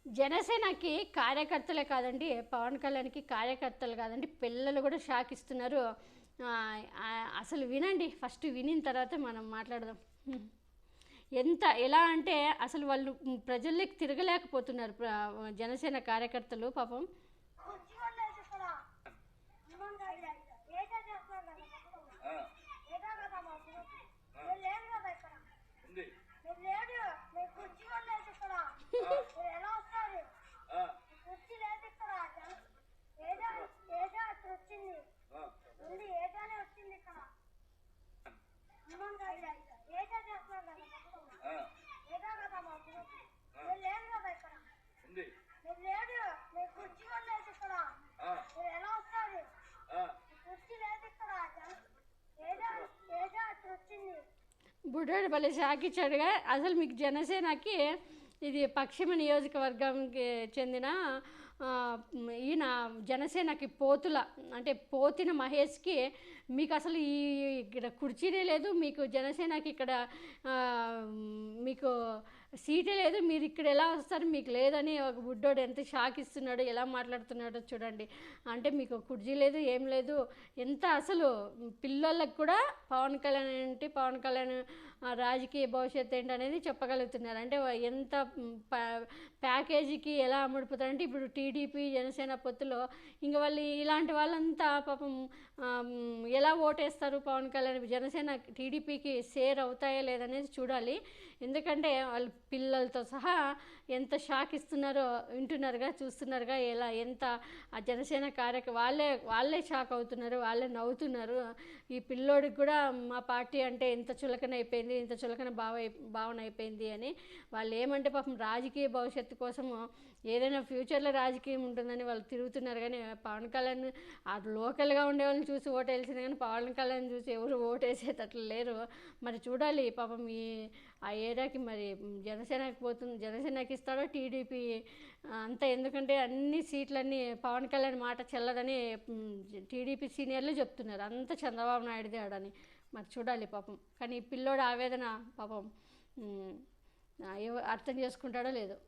జనసేనకి కార్యకర్తలే కాదండి, పవన్ కళ్యాణ్కి కార్యకర్తలు కాదండి, పిల్లలు కూడా షాక్ ఇస్తున్నారు. అసలు వినండి, ఫస్ట్ వినిన తర్వాత మనం మాట్లాడదాం. ఎలా అంటే అసలు వాళ్ళు ప్రజల్లోకి తిరగలేకపోతున్నారు జనసేన కార్యకర్తలు పాపం. బుడ్డోడు భలే షాక్ ఇచ్చాడుగా. అసలు మీకు జనసేనకి ఇది పశ్చిమ నియోజకవర్గంకి చెందిన ఈయన జనసేనకి పోతుల అంటే పోతిన మహేష్కి మీకు అసలు ఇక్కడ కుర్చీనే లేదు, మీకు జనసేనకి ఇక్కడ మీకు సీటే లేదు, మీరు ఇక్కడ ఎలా వస్తారు, మీకు లేదని ఒక బుడ్డోడు ఎంత షాక్ ఇస్తున్నాడో, ఎలా మాట్లాడుతున్నాడో చూడండి. అంటే మీకు కుర్చీ లేదు, ఏం లేదు, ఎంత అసలు పిల్లలకు కూడా పవన్ కళ్యాణ్ ఏంటి, పవన్ కళ్యాణ్ రాజకీయ భవిష్యత్తు ఏంటి అనేది చెప్పగలుగుతున్నారు. అంటే ఎంత ప్యాకేజీకి ఎలా అమ్ముడిపోతారంటే ఇప్పుడు టీడీపీ జనసేన పొత్తులో ఇంక వాళ్ళు ఇలాంటి వాళ్ళంతా పాపం ఎలా ఓటేస్తారు పవన్ కళ్యాణ్, జనసేన టీడీపీకి షేర్ అవుతాయా లేదనేది చూడాలి. ఎందుకంటే వాళ్ళు పిల్లలతో సహా ఎంత షాక్ ఇస్తున్నారో వింటున్నారుగా, చూస్తున్నారుగా, ఎంత ఆ జనసేన వాళ్ళే షాక్ అవుతున్నారు, వాళ్ళే నవ్వుతున్నారు. ఈ పిల్లోడికి కూడా మా పార్టీ అంటే ఎంత చులకన అయిపోయింది, ఇంత చులకన భావన అయిపోయింది అని. వాళ్ళు ఏమంటే పాపం రాజకీయ భవిష్యత్తు కోసము ఏదైనా ఫ్యూచర్లో రాజకీయం ఉంటుందని వాళ్ళు తిరుగుతున్నారు. కానీ పవన్ కళ్యాణ్ ఆ లోకల్గా ఉండే వాళ్ళని చూసి ఓటేసింది, కానీ పవన్ కళ్యాణ్ చూసి ఎవరు ఓటేసేటట్లు లేరు. మరి చూడాలి పాపం ఆ ఏరియాకి మరి జనసేనకి ఇస్తాడో టీడీపీ అంతా. ఎందుకంటే అన్ని సీట్లన్నీ పవన్ కళ్యాణ్ మాట చెల్లదని టీడీపీ సీనియర్లు చెప్తున్నారు, అంతా చంద్రబాబు నాయుడుదే ఆడని. మరి చూడాలి పాపం. కానీ పిల్లోడు ఆవేదన పాపం అర్థం చేసుకుంటాడో లేదో.